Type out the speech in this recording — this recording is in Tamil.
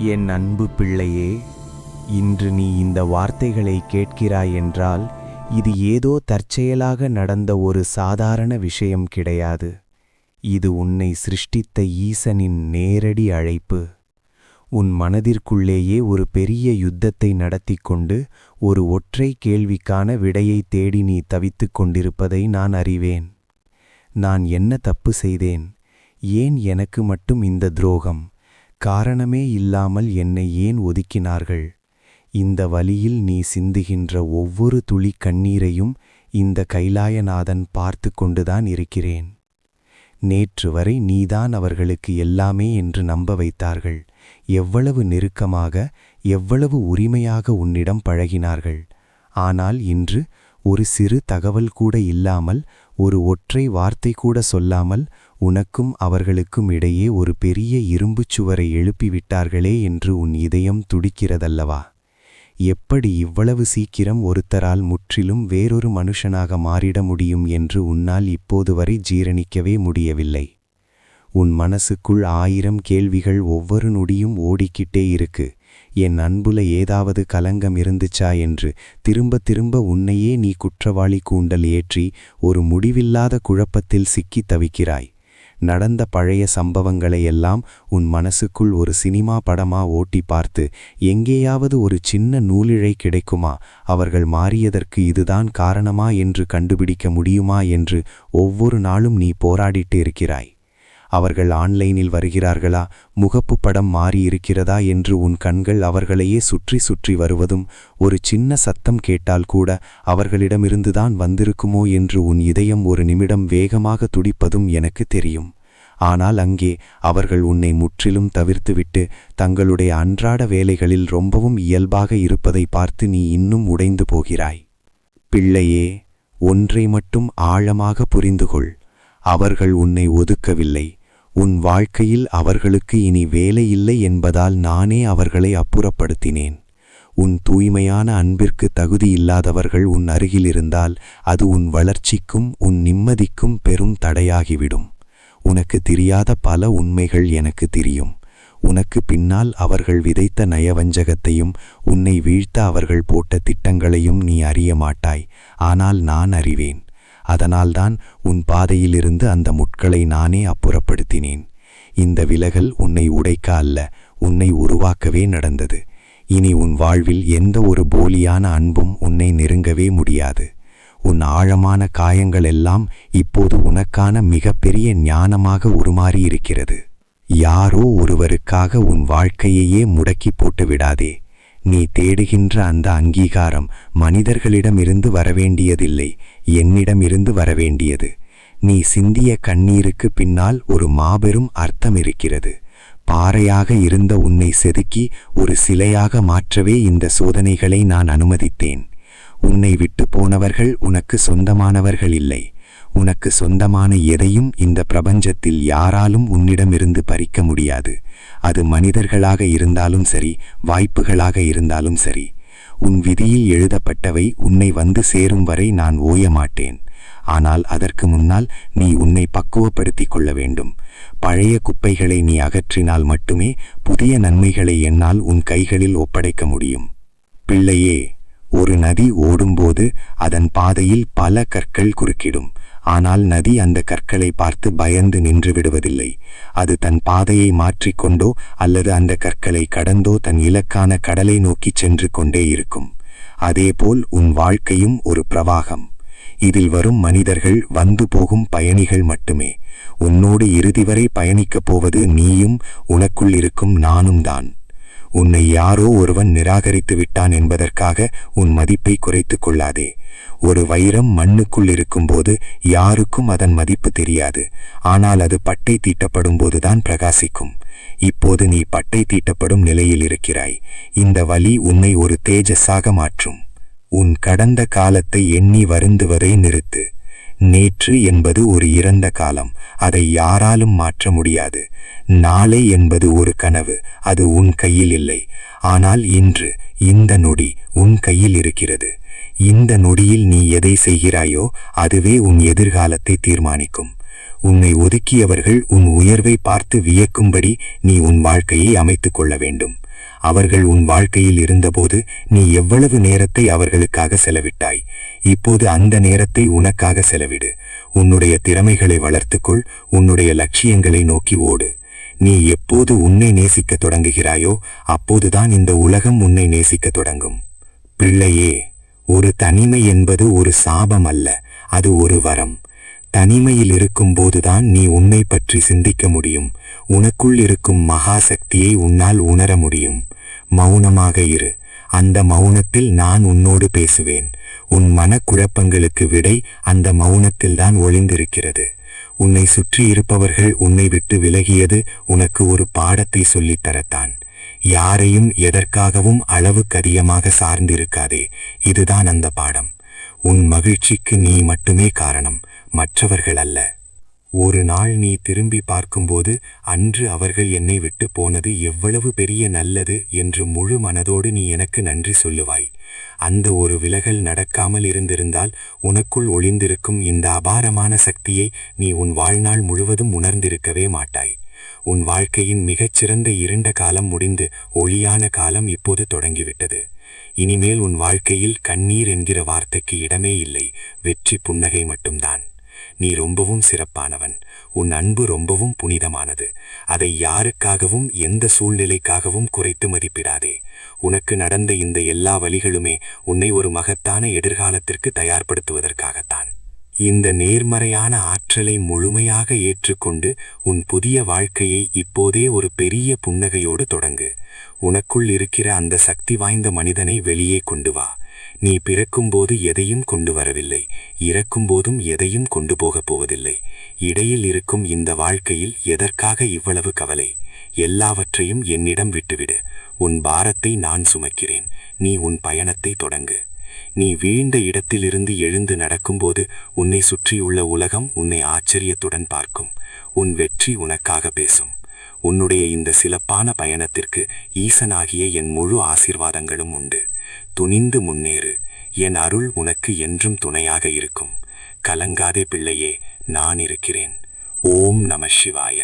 என் அன்பு பிள்ளையே, இன்று நீ இந்த வார்த்தைகளை கேட்கிறாய் என்றால் இது ஏதோ தற்செயலாக நடந்த ஒரு சாதாரண விஷயம் கிடையாது. இது உன்னை சிருஷ்டித்த ஈசனின் நேரடி அழைப்பு. உன் மனதிற்குள்ளேயே ஒரு பெரிய யுத்தத்தை நடத்திக் கொண்டு ஒரு ஒற்றை கேள்விக்கான விடையை தேடி நீ தவித்துக் கொண்டிருப்பதை நான் அறிவேன். நான் என்ன தப்பு செய்தேன்? ஏன் எனக்கு மட்டும் இந்த துரோகம்? காரணமே இல்லாமல் என்னை ஏன் ஒதுக்கினார்கள்? இந்த வழியில் நீ சிந்துகின்ற ஒவ்வொரு துளி கண்ணீரையும் இந்த கைலாயநாதன் பார்த்து கொண்டுதான் இருக்கிறேன். நேற்று வரை நீதான் அவர்களுக்கு எல்லாமே என்று நம்ப வைத்தார்கள். எவ்வளவு நெருக்கமாக, எவ்வளவு உரிமையாக உன்னிடம் பழகினார்கள். ஆனால் இன்று ஒரு சிறு தகவல் கூட இல்லாமல், ஒரு ஒற்றை வார்த்தை கூட சொல்லாமல் உனக்கும் அவர்களுக்கும் இடையே ஒரு பெரிய இரும்புச் சுவரை எழுப்பிவிட்டார்களே என்று உன் இதயம் துடிக்கிறதல்லவா? எப்படி இவ்வளவு சீக்கிரம் ஒருத்தரால் முற்றிலும் வேறொரு மனுஷனாக மாறிட முடியும் என்று உன்னால் இப்போது வரை ஜீரணிக்கவே முடியவில்லை. உன் மனசுக்குள் 1000 கேள்விகள் ஒவ்வொரு நொடியும் ஓடிக்கிட்டே இருக்கு. என் அன்புல ஏதாவது கலங்கம் இருந்துச்சா என்று திரும்ப திரும்ப உன்னையே நீ குற்றவாளி கூண்டல் ஏற்றி ஒரு முடிவில்லாத குழப்பத்தில் சிக்கி தவிக்கிறாய். நடந்த பழைய சம்பவங்களையெல்லாம் உன் மனசுக்குள் ஒரு சினிமா படமா ஓட்டி பார்த்து எங்கேயாவது ஒரு சின்ன நூலிழை கிடைக்குமா, அவர்கள் மாறியதற்கு இதுதான் காரணமா என்று கண்டுபிடிக்க முடியுமா என்று ஒவ்வொரு நாளும் நீ போராடிட்டு இருக்கிறாய். அவர்கள் ஆன்லைனில் வருகிறார்களா, முகப்பு படம் மாறியிருக்கிறதா என்று உன் கண்கள் அவர்களையே சுற்றி சுற்றி வருவதும், ஒரு சின்ன சத்தம் கேட்டால் கூட அவர்களிடமிருந்துதான் வந்திருக்குமோ என்று உன் இதயம் ஒரு நிமிடம் வேகமாக துடிப்பதும் எனக்கு தெரியும். ஆனால் அங்கே அவர்கள் உன்னை முற்றிலும் தவிர்த்துவிட்டு தங்களுடைய அன்றாட வேலைகளில் ரொம்பவும் இயல்பாக இருப்பதை பார்த்து நீ இன்னும் உடைந்து போகிறாய். பிள்ளையே, ஒன்றை மட்டும் ஆழமாக புரிந்துகொள். அவர்கள் உன்னை ஒதுக்கவில்லை. உன் வாழ்க்கையில் அவர்களுக்கு இனி வேலை இல்லை என்பதால் நானே அவர்களை அப்புறப்படுத்தினேன். உன் தூய்மையான அன்பிற்கு தகுதியில்லாதவர்கள் உன் அருகில் இருந்தால் அது உன் வளர்ச்சிக்கும் உன் நிம்மதிக்கும் பெரும் தடையாகிவிடும். உனக்கு தெரியாத பல உண்மைகள் எனக்கு தெரியும். உனக்கு பின்னால் அவர்கள் விதைத்த நயவஞ்சகத்தையும் உன்னை வீழ்த்த அவர்கள் போட்ட திட்டங்களையும் நீ அறிய மாட்டாய். ஆனால் நான் அறிவேன். அதனால்தான் உன் பாதையிலிருந்து அந்த முட்களை நானே அப்புறப்படுத்தினேன். இந்த விலகல் உன்னை உடைக்க அல்ல, உன்னை உருவாக்கவே நடந்தது. இனி உன் வாழ்வில் எந்த ஒரு போலியான அன்பும் உன்னை நெருங்கவே முடியாது. உன் ஆழமான காயங்கள் எல்லாம் இப்போது உனக்கான மிகப்பெரிய ஞானமாக உருமாறியிருக்கிறது. யாரோ ஒருவருக்காக உன் வாழ்க்கையையே முடக்கி போட்டு விடாதே. நீ தேடுகின்ற அந்த அங்கீகாரம் மனிதர்களிடமிருந்து வரவேண்டியதில்லை, என்னிடமிருந்து வரவேண்டியது. நீ சிந்திய கண்ணீருக்கு பின்னால் ஒரு மாபெரும் அர்த்தம் இருக்கிறது. பாறையாக இருந்த உன்னை செதுக்கி ஒரு சிலையாக மாற்றவே இந்த சோதனைகளை நான் அனுமதித்தேன். உன்னை விட்டு போனவர்கள் உனக்கு சொந்தமானவர்கள் இல்லை. உனக்கு சொந்தமான எதையும் இந்த பிரபஞ்சத்தில் யாராலும் உன்னிடமிருந்து பறிக்க முடியாது. அது மனிதர்களாக இருந்தாலும் சரி, வாய்ப்புகளாக இருந்தாலும் சரி. உன் விதியில் எழுதப்பட்டவை உன்னை வந்து சேரும் வரை நான் ஓய மாட்டேன். ஆனால் அதற்கு முன்னால் நீ உன்னை பக்குவப்படுத்திக் கொள்ள வேண்டும். பழைய குப்பைகளை நீ அகற்றினால் மட்டுமே புதிய நன்மைகளை என்னால் உன் கைகளில் ஒப்படைக்க முடியும். பிள்ளையே, ஒரு நதி ஓடும்போது அதன் பாதையில் பல கற்கள் குறுக்கிடும். ஆனால் நதி அந்த கற்களை பார்த்து பயந்து நின்று விடுவதில்லை. அது தன் பாதையை மாற்றிக்கொண்டோ அல்லது அந்த கற்களை கடந்தோ தன் இலக்கான கடலை நோக்கி சென்று கொண்டே இருக்கும். அதேபோல் உன் வாழ்க்கையும் ஒரு பிரவாகம். இதில் வரும் மனிதர்கள் வந்து போகும் பயணிகள் மட்டுமே. உன்னோடு இறுதி வரை பயணிக்கப் போவது நீயும் உனக்குள் இருக்கும் நானும் தான். உன்னை யாரோ ஒருவன் நிராகரித்து விட்டான் என்பதற்காக உன் மதிப்பை குறைத்து கொள்ளாதே. ஒரு வைரம் மண்ணுக்குள் இருக்கும்போது யாருக்கும் அதன் மதிப்பு தெரியாது. ஆனால் அது பட்டை தீட்டப்படும் போதுதான் பிரகாசிக்கும். இப்போது நீ பட்டை தீட்டப்படும் நிலையில் இருக்கிறாய். இந்த வலி உன்னை ஒரு தேஜஸாக மாற்றும். உன் கடந்த காலத்தை எண்ணி வருந்துவதை நிறுத்து. நேற்று என்பது ஒரு இறந்த காலம், அதை யாராலும் மாற்ற முடியாது. நாளை என்பது ஒரு கனவு, அது உன் கையில் இல்லை. ஆனால் இன்று, இந்த நொடி உன் கையில் இருக்கிறது. இந்த நொடியில் நீ எதை செய்கிறாயோ அதுவே உன் எதிர்காலத்தை தீர்மானிக்கும். உன்னை ஒதுக்கியவர்கள் உன் உயர்வை பார்த்து வியக்கும்படி நீ உன் வாழ்க்கையை அமைத்துக் கொள்ள வேண்டும். அவர்கள் உன் வாழ்க்கையில் இருந்தபோது நீ எவ்வளவு நேரத்தை அவர்களுக்காக செலவிட்டாய். இப்போது அந்த நேரத்தை உனக்காக செலவிடு. உன்னுடைய திறமைகளை வளர்த்துக்கொள். உன்னுடைய லட்சியங்களை நோக்கி ஓடு. நீ எப்போது உன்னை நேசிக்க தொடங்குகிறாயோ அப்போதுதான் இந்த உலகம் உன்னை நேசிக்க தொடங்கும். பிள்ளையே, ஒரு தனிமை என்பது ஒரு சாபம் அல்ல, அது ஒரு வரம். தனிமையில் இருக்கும் போதுதான் நீ உன்னை பற்றி சிந்திக்க முடியும். உனக்குள் இருக்கும் மகா சக்தியை உன்னால் உணர முடியும். மௌனமாக இரு. அந்த மௌனத்தில் நான் உன்னோடு பேசுவேன். உன் மனக்குழப்பங்களுக்கு விடை அந்த மௌனத்தில்தான் ஒளிந்திருக்கிறது. உன்னை சுற்றி இருப்பவர்கள் உன்னை விட்டு விலகியது உனக்கு ஒரு பாடத்தை சொல்லித்தரத்தான். யாரையும் எதற்காகவும் அளவுக்கு அதிகமாக சார்ந்திருக்காதே. இதுதான் அந்த பாடம். உன் மகிழ்ச்சிக்கு நீ மட்டுமே காரணம், மற்றவர்கள் அல்ல. ஒரு நாள் நீ திரும்பி பார்க்கும்போது அன்று அவர்கள் என்னை விட்டு போனது எவ்வளவு பெரிய நல்லது என்று முழு மனதோடு நீ எனக்கு நன்றி சொல்லுவாய். அந்த ஒரு விலகல் நடக்காமல் இருந்திருந்தால் உனக்குள் ஒளிந்திருக்கும் இந்த அபாரமான சக்தியை நீ உன் வாழ்நாள் முழுவதும் உணர்ந்திருக்கவே மாட்டாய். உன் வாழ்க்கையின் மிகச்சிறந்த இருண்ட காலம் முடிந்து ஒளியான காலம் இப்போது தொடங்கிவிட்டது. இனிமேல் உன் வாழ்க்கையில் கண்ணீர் என்கிற வார்த்தைக்கு இடமே இல்லை. வெற்றி புன்னகை மட்டும்தான். நீ ரொம்பவும் சிறப்பானவன். உன் அன்பு ரொம்பவும் புனிதமானது. அதை யாருக்காகவும் எந்த சூழ்நிலைக்காகவும் குறைத்து மதிப்பிடாதே. உனக்கு நடந்த இந்த எல்லா வழிகளுமே உன்னை ஒரு மகத்தான எதிர்காலத்திற்கு தயார்படுத்துவதற்காகத்தான். இந்த நேர்மறையான ஆற்றலை முழுமையாக ஏற்றுக்கொண்டு உன் புதிய வாழ்க்கையை இப்போதே ஒரு பெரிய புன்னகையோடு தொடங்கு. உனக்குள் இருக்கிற அந்த சக்தி வாய்ந்த மனிதனை வெளியே கொண்டு வா. நீ பிறக்கும்போது எதையும் கொண்டு வரவில்லை, இறக்கும்போதும் எதையும் கொண்டு போகப் போவதில்லை. இடையில் இருக்கும் இந்த வாழ்க்கையில் எதற்காக இவ்வளவு கவலை? எல்லாவற்றையும் என்னிடம் விட்டுவிடு. உன் பாரத்தை நான் சுமக்கிறேன். நீ உன் பயணத்தை தொடங்கு. நீ வீழ்ந்த இடத்திலிருந்து எழுந்து நடக்கும்போது உன்னை சுற்றியுள்ள உலகம் உன்னை ஆச்சரியத்துடன் பார்க்கும். உன் வெற்றி உனக்காக பேசும். உன்னுடைய இந்த சிறப்பான பயணத்திற்கு ஈசனாகிய என் முழு ஆசீர்வாதங்களும் உண்டு. துணிந்து முன்னேறு. என் அருள் உனக்கு என்றும் துணையாக இருக்கும். கலங்காதே பிள்ளையே, நான் இருக்கிறேன். ஓம் நம சிவாய.